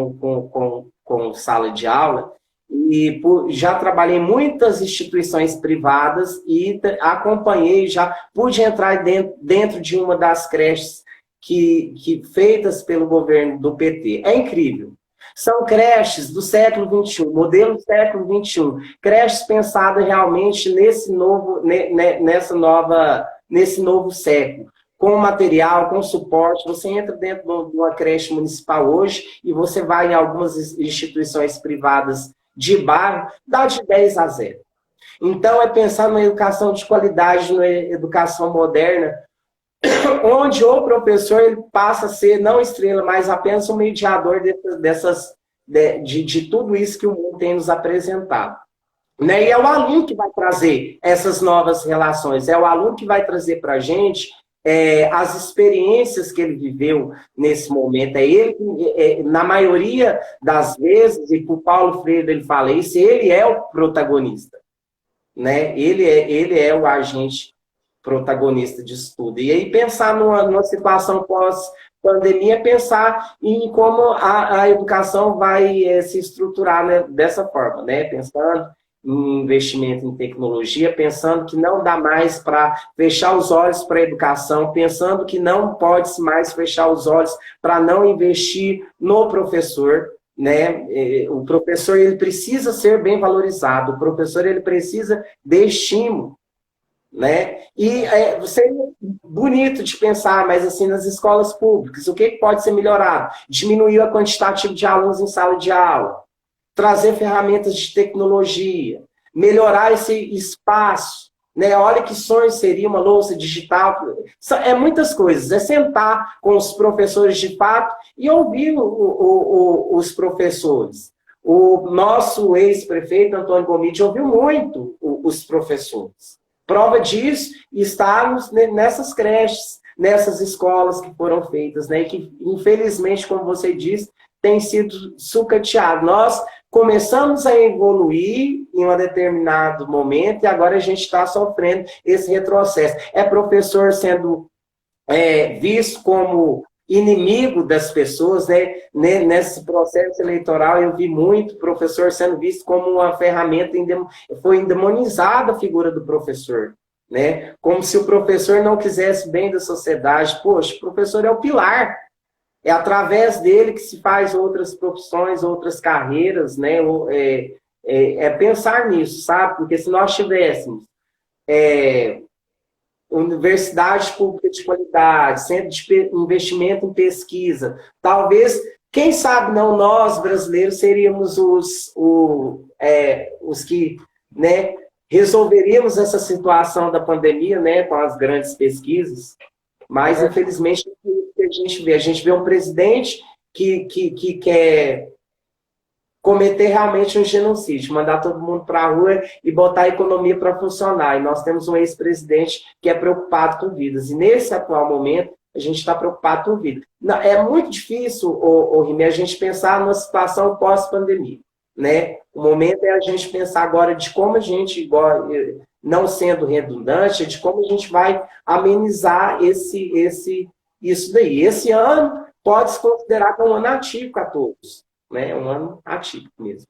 com sala de aula, e já trabalhei em muitas instituições privadas e acompanhei, já pude entrar dentro de uma das creches que feitas pelo governo do PT. É incrível. São creches do século XXI, modelo do século XXI, creches pensadas realmente nesse novo século, com material, com suporte. Você entra dentro de uma creche municipal hoje e você vai em algumas instituições privadas de bairro, dá de 10 a 0. Então, é pensar numa educação de qualidade, numa educação moderna, onde o professor ele passa a ser, não estrela, mas apenas um mediador de tudo isso que o mundo tem nos apresentado. Né? E é o aluno que vai trazer essas novas relações, é o aluno que vai trazer para a gente as experiências que ele viveu nesse momento. É ele, na maioria das vezes, e por Paulo Freire ele fala isso, ele é o protagonista. Né? Ele é o agente protagonista disso tudo. E aí pensar numa situação pós-pandemia, pensar em como a educação vai se estruturar, né, dessa forma, né? Pensando em investimento em tecnologia, pensando que não dá mais para fechar os olhos para a educação, pensando que não pode mais fechar os olhos para não investir no professor, né? O professor ele precisa ser bem valorizado, o professor ele precisa de estímulo, né? E seria bonito de pensar, mas assim, nas escolas públicas, o que pode ser melhorado? Diminuir a quantidade de alunos em sala de aula, trazer ferramentas de tecnologia, melhorar esse espaço, né? Olha que sonho seria uma louça digital. É muitas coisas, é sentar com os professores de fato e ouvir os professores. O nosso ex-prefeito, Antônio Gomide, ouviu muito os professores. Prova disso está nessas creches, nessas escolas que foram feitas, né? E que, infelizmente, como você disse, tem sido sucateado. Nós começamos a evoluir em um determinado momento e agora a gente está sofrendo esse retrocesso. É professor sendo visto como inimigo das pessoas, né? Nesse processo eleitoral eu vi muito professor sendo visto como uma ferramenta, foi endemonizada a figura do professor. né? Como se o professor não quisesse bem da sociedade. Poxa, o professor é o pilar. É através dele que se faz outras profissões, outras carreiras, né? É pensar nisso, sabe? Porque se nós tivéssemos universidade pública de qualidade, centro de investimento em pesquisa, talvez, quem sabe não nós, brasileiros, seríamos os que, né, resolveríamos essa situação da pandemia, né, com as grandes pesquisas, mas, infelizmente, a gente vê um presidente que quer cometer realmente um genocídio, mandar todo mundo para a rua e botar a economia para funcionar. E nós temos um ex-presidente que é preocupado com vidas. E nesse atual momento, a gente está preocupado com vidas. É muito difícil, Rime, a gente pensar numa situação pós-pandemia, né? O momento é a gente pensar agora de como a gente, não sendo redundante, de como a gente vai amenizar isso daí. Esse ano pode se considerar como um ano atípico a todos. Né? Um ano atípico mesmo.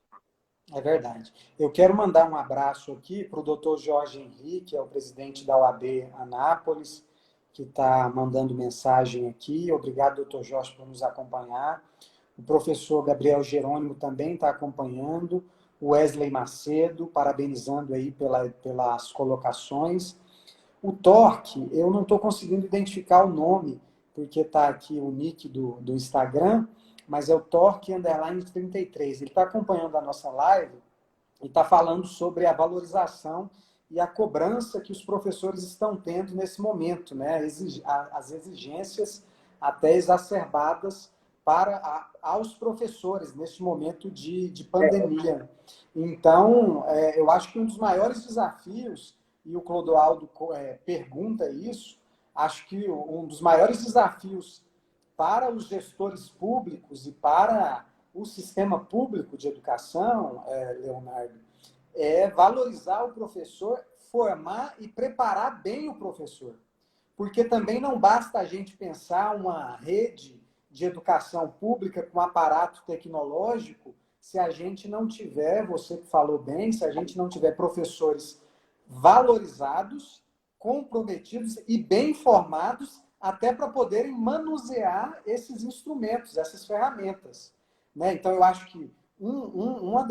É verdade. Eu quero mandar um abraço aqui para o doutor Jorge Henrique, que é o presidente da OAB Anápolis, que está mandando mensagem aqui. Obrigado, doutor Jorge, por nos acompanhar. O professor Gabriel Jerônimo também está acompanhando. O Wesley Macedo, parabenizando aí pelas colocações. O Torque, eu não estou conseguindo identificar o nome, porque está aqui o nick do Instagram, mas é o Torque_33. Ele está acompanhando a nossa live e está falando sobre a valorização e a cobrança que os professores estão tendo nesse momento, né? As exigências até exacerbadas aos professores nesse momento de pandemia. Então, eu acho que um dos maiores desafios, e o Clodoaldo pergunta isso, acho que um dos maiores desafios para os gestores públicos e para o sistema público de educação, Leonardo, é valorizar o professor, formar e preparar bem o professor. Porque também não basta a gente pensar uma rede de educação pública com aparato tecnológico se a gente não tiver, você que falou bem, se a gente não tiver professores valorizados, comprometidos e bem formados até para poderem manusear esses instrumentos, essas ferramentas. Né? Então, eu acho que um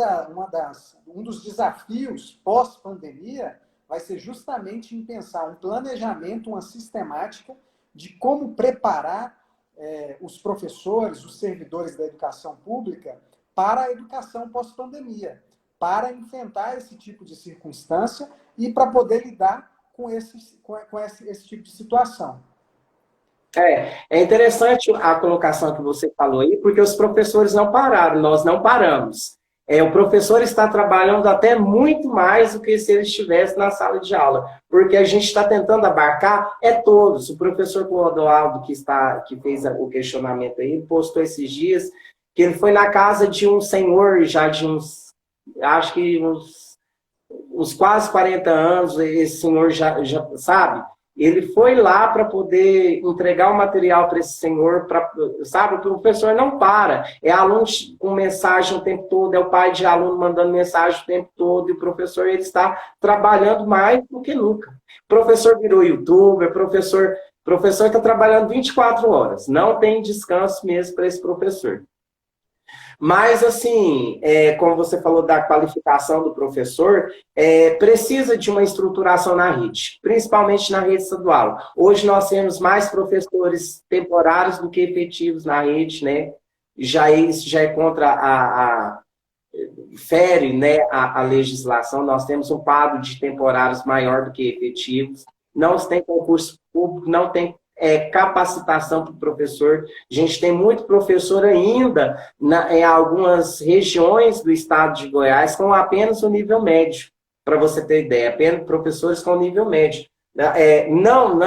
dos desafios pós-pandemia vai ser justamente em pensar um planejamento, uma sistemática de como preparar os professores, os servidores da educação pública para a educação pós-pandemia, para enfrentar esse tipo de circunstância e para poder lidar com esse tipo de situação. É interessante a colocação que você falou aí, porque os professores não pararam, nós não paramos. O professor está trabalhando até muito mais do que se ele estivesse na sala de aula, porque a gente está tentando abarcar todos. O professor Clodoaldo, que fez o questionamento aí, postou esses dias que ele foi na casa de um senhor já de acho que uns quase 40 anos, esse senhor já sabe. Ele foi lá para poder entregar o material para esse senhor, sabe? O professor não para. É aluno com mensagem o tempo todo, é o pai de aluno mandando mensagem o tempo todo, e o professor ele está trabalhando mais do que nunca. O professor virou youtuber, professor está trabalhando 24 horas. Não tem descanso mesmo para esse professor. Mas, assim, como você falou da qualificação do professor, precisa de uma estruturação na rede, principalmente na rede estadual. Hoje nós temos mais professores temporários do que efetivos na rede, né? Isso já é contra fere, né, a legislação. Nós temos um quadro de temporários maior do que efetivos. Não se tem concurso público, não tem capacitação para o professor. A gente tem muito professor ainda em algumas regiões do estado de Goiás com apenas o nível médio, para você ter ideia, apenas professores com nível médio. Não,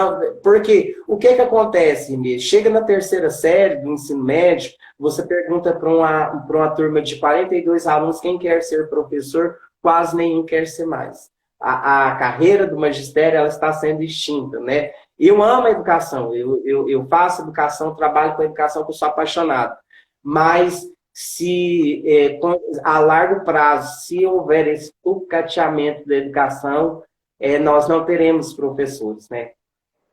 porque o que acontece, Rime? Chega na terceira série do ensino médio, você pergunta para uma turma de 42 alunos quem quer ser professor, quase nenhum quer ser mais. A carreira do magistério ela está sendo extinta, né? Eu amo a educação, eu faço educação, trabalho com a educação, porque eu sou apaixonado. Mas, a largo prazo, se houver esse sucateamento da educação, nós não teremos professores, né?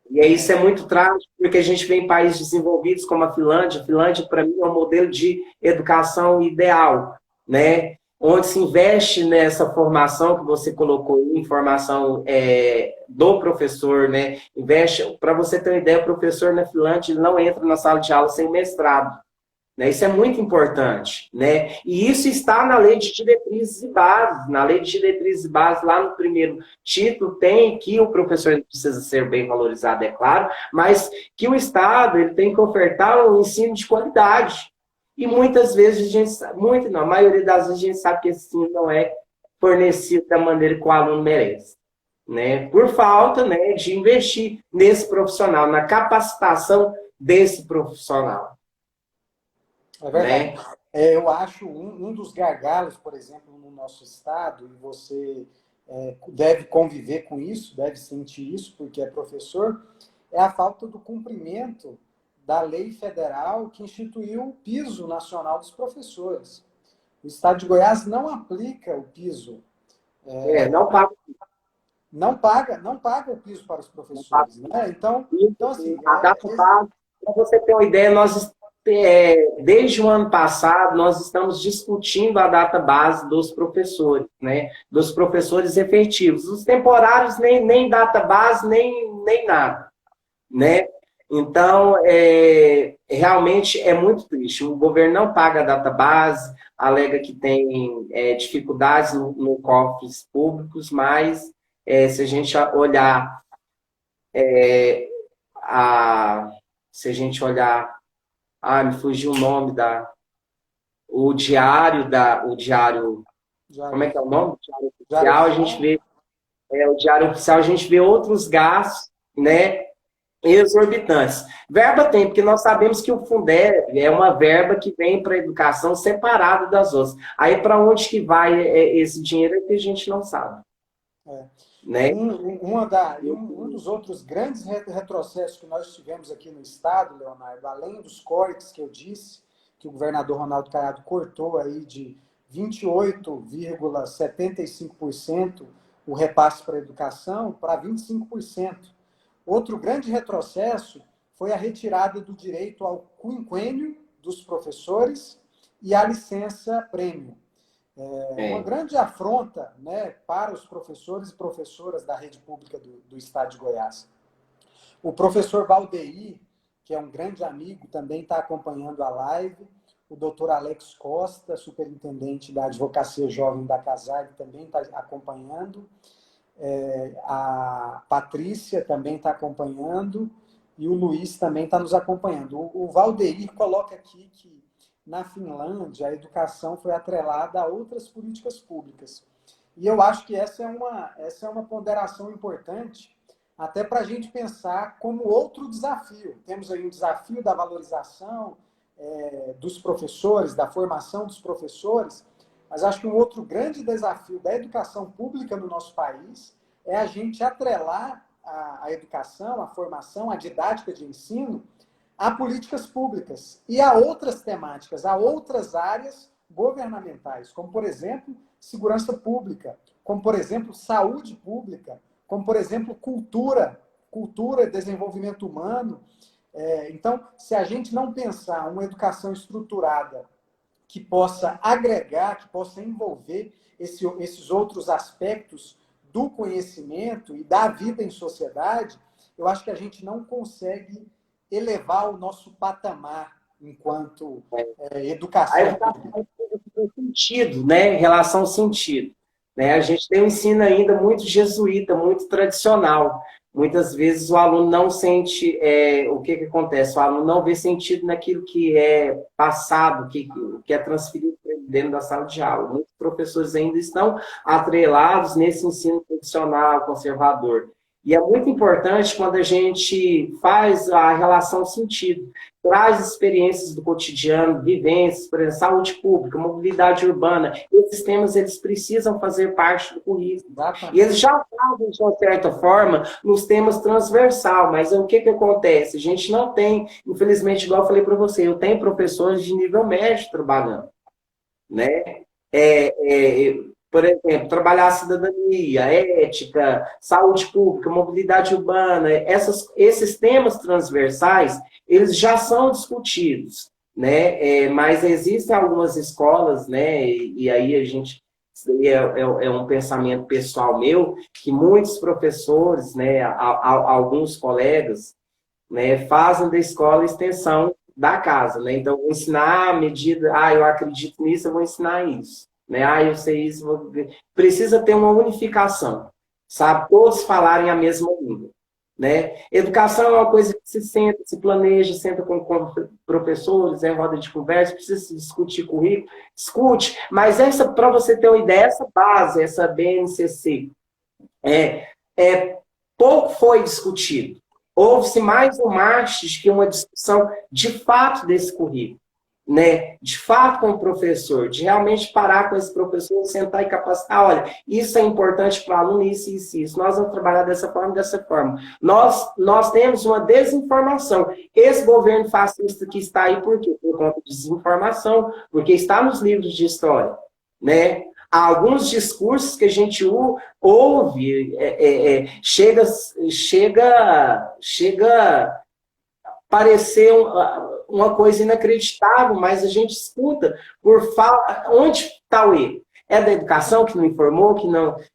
E aí isso é muito trágico, porque a gente vê em países desenvolvidos como a Finlândia. A Finlândia, para mim, é um modelo de educação ideal, né? Onde se investe nessa formação que você colocou aí, formação do professor, né? Investe, para você ter uma ideia, o professor na Finlândia ele não entra na sala de aula sem mestrado. Né? Isso é muito importante. Né? E isso está na Lei de Diretrizes e Bases. Na Lei de Diretrizes e Bases, lá no primeiro título, tem que o professor precisa ser bem valorizado, é claro, mas que o Estado ele tem que ofertar um ensino de qualidade. E muitas vezes, a maioria das vezes, a gente sabe que esse ensino não é fornecido da maneira que o aluno merece. Né? Por falta, né, de investir nesse profissional, na capacitação desse profissional. É verdade. Né? Eu acho um dos gargalos, por exemplo, no nosso estado, e você deve conviver com isso, deve sentir isso, porque é professor, é a falta do cumprimento da lei federal que instituiu o piso nacional dos professores. O estado de Goiás não aplica o piso. Não paga o piso para os professores. Né? Então assim... Para você ter uma ideia, nós desde o ano passado, nós estamos discutindo a data base dos professores, né? Dos professores efetivos. Os temporários, nem data base, nem nada. Né? Então, realmente é muito triste. O governo não paga a data base, alega que tem dificuldades no cofres públicos, mas se a gente olhar me fugiu o nome o diário como é que é o nome? Diário oficial, a gente vê o diário oficial, a gente vê outros gastos, né, exorbitantes. Verba tem, porque nós sabemos que o Fundeb é uma verba que vem para a educação separada das outras. Aí para onde que vai esse dinheiro é que a gente não sabe. Né? Um dos outros grandes retrocessos que nós tivemos aqui no estado, Leonardo, além dos cortes que eu disse, que o governador Ronaldo Caiado cortou aí de 28,75% o repasse para a educação para 25%. Outro grande retrocesso foi a retirada do direito ao quinquênio dos professores e à licença prêmio. Uma grande afronta, né, para os professores e professoras da rede pública do estado de Goiás. O professor Valdeir, que é um grande amigo, também está acompanhando a live. O doutor Alex Costa, superintendente da Advocacia Jovem da CASAG, também está acompanhando. A Patrícia também está acompanhando. E o Luiz também está nos acompanhando. O Valdeir coloca aqui que na Finlândia, a educação foi atrelada a outras políticas públicas. E eu acho que essa é uma ponderação importante, até para a gente pensar como outro desafio. Temos aí um desafio da valorização dos professores, da formação dos professores, mas acho que um outro grande desafio da educação pública no nosso país é a gente atrelar a educação, a formação, a didática de ensino a políticas públicas e a outras temáticas, a outras áreas governamentais, como, por exemplo, segurança pública, como, por exemplo, saúde pública, como, por exemplo, cultura e desenvolvimento humano. Então, se a gente não pensar uma educação estruturada que possa agregar, que possa envolver esses outros aspectos do conhecimento e da vida em sociedade, eu acho que a gente não consegue elevar o nosso patamar enquanto educação. A educação tem sentido, né? Relação sentido. Né? A gente tem um ensino ainda muito jesuíta, muito tradicional. Muitas vezes o aluno não sente o que acontece, o aluno não vê sentido naquilo que é passado, que é transferido dentro da sala de aula. Muitos professores ainda estão atrelados nesse ensino tradicional, conservador. E é muito importante quando a gente faz a relação sentido, traz experiências do cotidiano, vivências, por exemplo, saúde pública, mobilidade urbana. Esses temas eles precisam fazer parte do currículo. Exatamente. E eles já fazem, de uma certa forma, nos temas transversal, mas o que acontece? A gente não tem, infelizmente, igual eu falei para você, eu tenho professores de nível médio trabalhando. Né? por exemplo, trabalhar a cidadania, ética, saúde pública, mobilidade urbana, esses temas transversais, eles já são discutidos, né? Mas existem algumas escolas, né? E aí a gente, isso aí é um pensamento pessoal meu, que muitos professores, né? Alguns colegas, né? Fazem da escola a extensão da casa, né? Então, vou ensinar à medida, eu acredito nisso, eu vou ensinar isso. Né? Eu sei isso. Precisa ter uma unificação, sabe? Todos falarem a mesma língua. Né? Educação é uma coisa que se senta, se planeja, senta com professores, roda de conversa, precisa se discutir currículo, discute, mas para você ter uma ideia, essa base, essa BNCC, pouco foi discutido. Houve-se mais um marketing que uma discussão de fato desse currículo, né? De fato com o professor, de realmente parar com esse professor, sentar e capacitar, olha, isso é importante para o aluno, isso. Nós vamos trabalhar dessa forma. Nós temos uma desinformação. Esse governo fascista que está aí, por quê? Por conta de desinformação, porque está nos livros de história, né? Há alguns discursos que a gente ouve, chega a parecer uma coisa inacreditável, mas a gente escuta por fala. Onde está o erro? É da educação que não informou,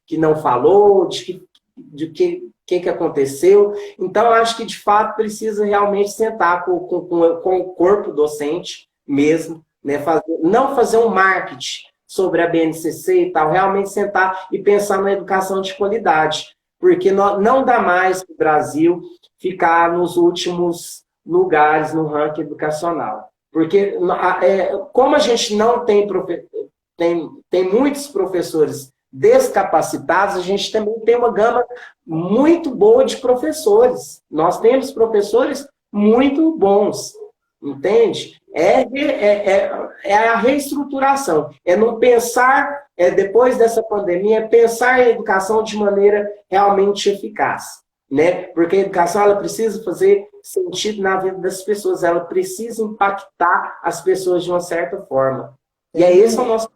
que não falou, de que aconteceu. Então, eu acho que, de fato, precisa realmente sentar com o corpo docente mesmo, né? Não fazer um marketing sobre a BNCC e tal, realmente sentar e pensar na educação de qualidade, porque não dá mais para o Brasil ficar nos últimos lugares no ranking educacional. Porque, como a gente não tem muitos professores descapacitados, a gente também tem uma gama muito boa de professores. Nós temos professores muito bons, entende? É a reestruturação, é não pensar, depois dessa pandemia, pensar em educação de maneira realmente eficaz, né? Porque a educação ela precisa fazer sentido na vida das pessoas, ela precisa impactar as pessoas de uma certa forma. E é esse o nosso...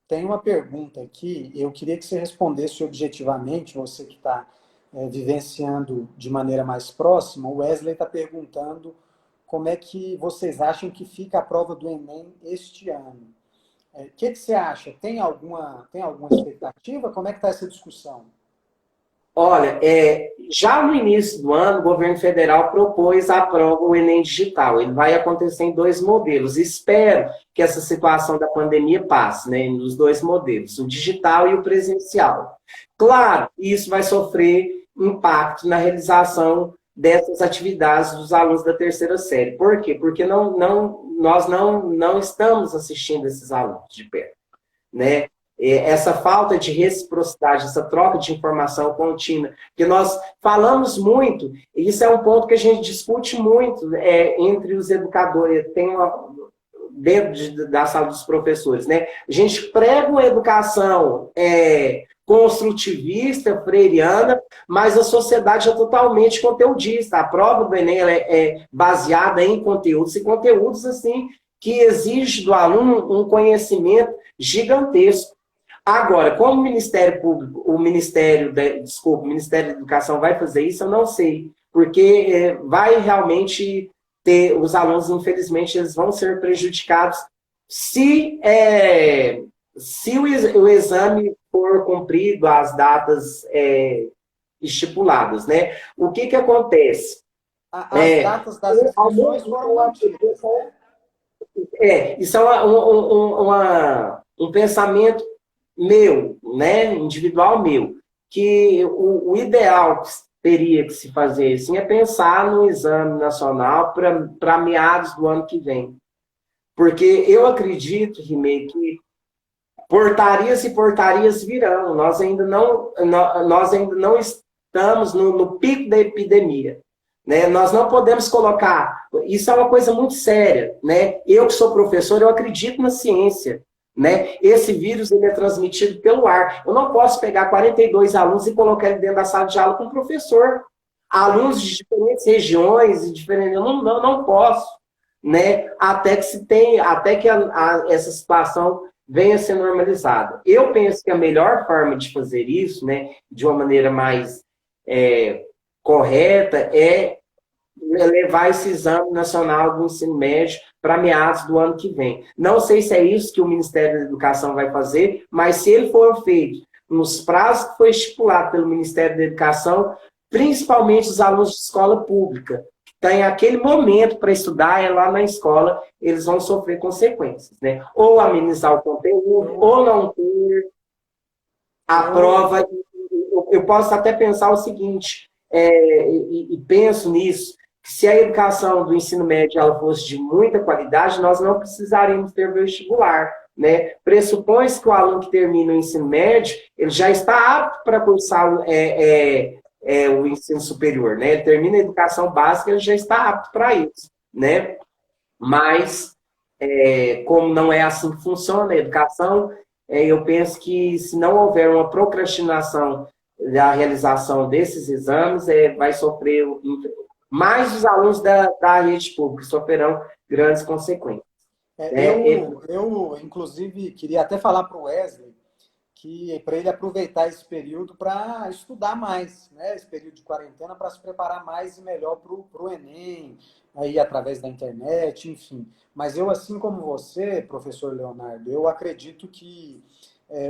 Tem uma pergunta aqui, eu queria que você respondesse objetivamente, você que está vivenciando de maneira mais próxima. O Wesley está perguntando como é que vocês acham que fica a prova do Enem este ano. O que você acha? Tem alguma expectativa? Como é que está essa discussão? Olha, já no início do ano, o governo federal propôs a prova, o Enem Digital. Ele vai acontecer em 2 modelos. Espero que essa situação da pandemia passe, né, nos 2 modelos, o digital e o presencial. Claro, isso vai sofrer impacto na realização dessas atividades dos alunos da 3ª série. Por quê? Porque nós não estamos assistindo esses alunos de perto, né? Essa falta de reciprocidade, essa troca de informação contínua, que nós falamos muito, e isso é um ponto que a gente discute muito entre os educadores, dentro da sala dos professores, né? A gente prega uma educação construtivista, freiriana, mas a sociedade é totalmente conteudista. A prova do Enem é baseada em conteúdos, e conteúdos assim que exigem do aluno um conhecimento gigantesco. Agora, como o Ministério Público, o Ministério da Educação vai fazer isso, eu não sei, porque vai realmente ter, os alunos, infelizmente, eles vão ser prejudicados se o exame for cumprido as datas estipuladas, né? O que acontece? As datas das inscrições foram mantidas, né? Isso é um pensamento meu, né, individual meu, que o ideal que teria que se fazer assim, é pensar no exame nacional para meados do ano que vem. Porque eu acredito, Rimei, que portarias e portarias virão. Nós ainda não estamos no pico da epidemia, né? Nós não podemos colocar... Isso é uma coisa muito séria, né? Eu que sou professor, eu acredito na ciência. Né? Esse vírus ele é transmitido pelo ar. Eu não posso pegar 42 alunos e colocar ele dentro da sala de aula com o professor. Alunos de diferentes regiões, eu não posso. Né? Até que essa situação venha a ser normalizada. Eu penso que a melhor forma de fazer isso, né, de uma maneira mais correta, é levar esse exame nacional do ensino médio para meados do ano que vem. Não sei se é isso que o Ministério da Educação vai fazer, mas se ele for feito nos prazos que foi estipulado pelo Ministério da Educação, principalmente os alunos de escola pública, que têm aquele momento para estudar, é lá na escola, eles vão sofrer consequências, né? Ou amenizar o conteúdo, ou não ter a prova. Eu posso até pensar o seguinte, e penso nisso, que se a educação do ensino médio ela fosse de muita qualidade, nós não precisaríamos ter vestibular, né? Pressupõe-se que o aluno que termina o ensino médio, ele já está apto para cursar o ensino superior, né? Ele termina a educação básica, ele já está apto para isso, né? Mas, como não é assim que funciona a educação, eu penso que se não houver uma procrastinação da realização desses exames, vai sofrer mais os alunos da rede pública sofrerão grandes consequências. Eu, inclusive, queria até falar para o Wesley que para ele aproveitar esse período para estudar mais, né? Esse período de quarentena para se preparar mais e melhor para o Enem, aí através da internet, enfim. Mas eu, assim como você, professor Leonardo, eu acredito que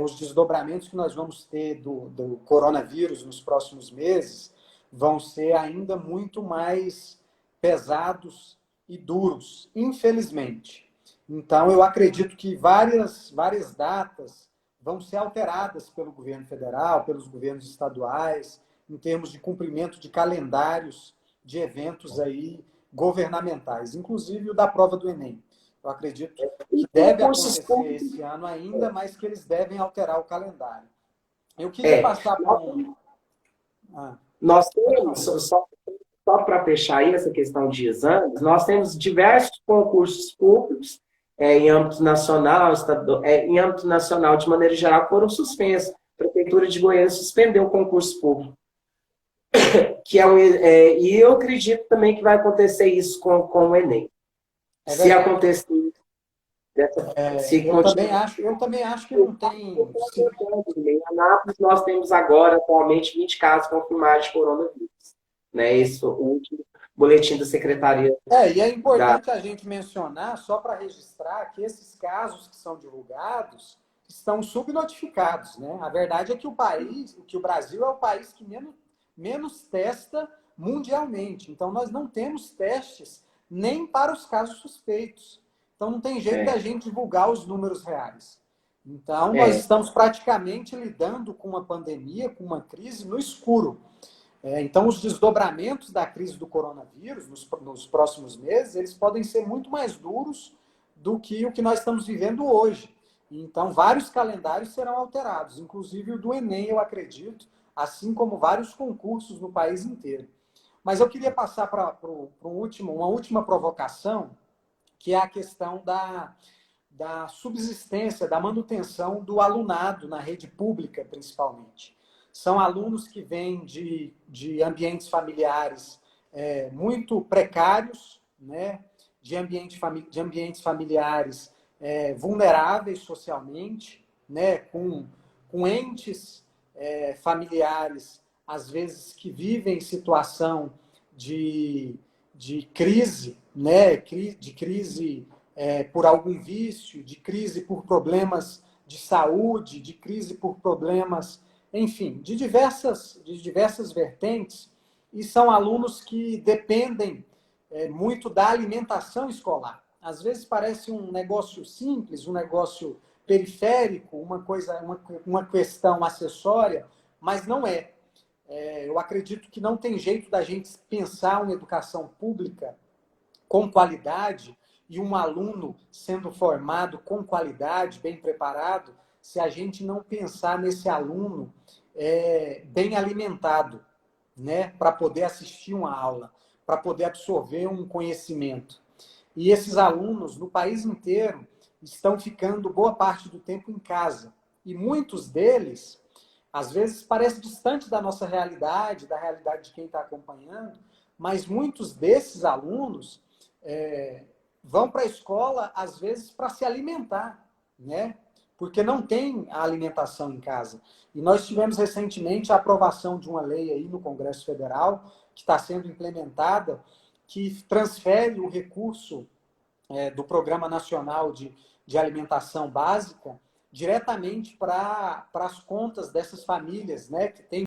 os desdobramentos que nós vamos ter do coronavírus nos próximos meses vão ser ainda muito mais pesados e duros, infelizmente. Então, eu acredito que várias datas vão ser alteradas pelo governo federal, pelos governos estaduais, em termos de cumprimento de calendários de eventos aí governamentais, inclusive o da prova do Enem. Eu acredito que deve acontecer esse ano ainda, mas que eles devem alterar o calendário. Eu queria passar por um... Nós temos, só para fechar aí essa questão de exames, nós temos diversos concursos públicos em âmbito nacional, em âmbito nacional, de maneira geral, foram suspensos. A Prefeitura de Goiânia suspendeu o concurso público. E eu acredito também que vai acontecer isso com o Enem. Se acontecer... eu também acho que não tem... Em Anápolis, nós temos agora, atualmente, 20 casos confirmados de coronavírus. Né? Esse foi o último boletim da Secretaria. E é importante a gente mencionar, só para registrar, que esses casos que são divulgados estão subnotificados, né? A verdade é que o Brasil é o país que menos testa mundialmente. Então, nós não temos testes nem para os casos suspeitos. Então, não tem jeito da gente divulgar os números reais. Então, nós estamos praticamente lidando com uma pandemia, com uma crise no escuro. Então, os desdobramentos da crise do coronavírus nos próximos meses, eles podem ser muito mais duros do que o que nós estamos vivendo hoje. Então, vários calendários serão alterados, inclusive o do Enem, eu acredito, assim como vários concursos no país inteiro. Mas eu queria passar para uma última provocação, que é a questão da subsistência, da manutenção do alunado na rede pública, principalmente. São alunos que vêm de ambientes familiares muito precários, né? de ambientes familiares vulneráveis socialmente, né? com entes familiares, às vezes, que vivem situação de crise, né? de crise por algum vício, de crise por problemas de saúde, de crise por problemas, enfim, de diversas vertentes, e são alunos que dependem muito da alimentação escolar. Às vezes parece um negócio simples, um negócio periférico, uma questão acessória, mas não é. Eu acredito que não tem jeito da gente pensar uma educação pública com qualidade e um aluno sendo formado com qualidade, bem preparado, se a gente não pensar nesse aluno bem alimentado, né, para poder assistir uma aula, para poder absorver um conhecimento. E esses alunos, no país inteiro, estão ficando boa parte do tempo em casa. E muitos deles, às vezes, parece distante da nossa realidade, da realidade de quem está acompanhando, mas muitos desses alunos vão para a escola, às vezes, para se alimentar, né? porque não tem a alimentação em casa. E nós tivemos recentemente a aprovação de uma lei aí no Congresso Federal, que está sendo implementada, que transfere o recurso do Programa Nacional de Alimentação Básica diretamente para as contas dessas famílias, né, que têm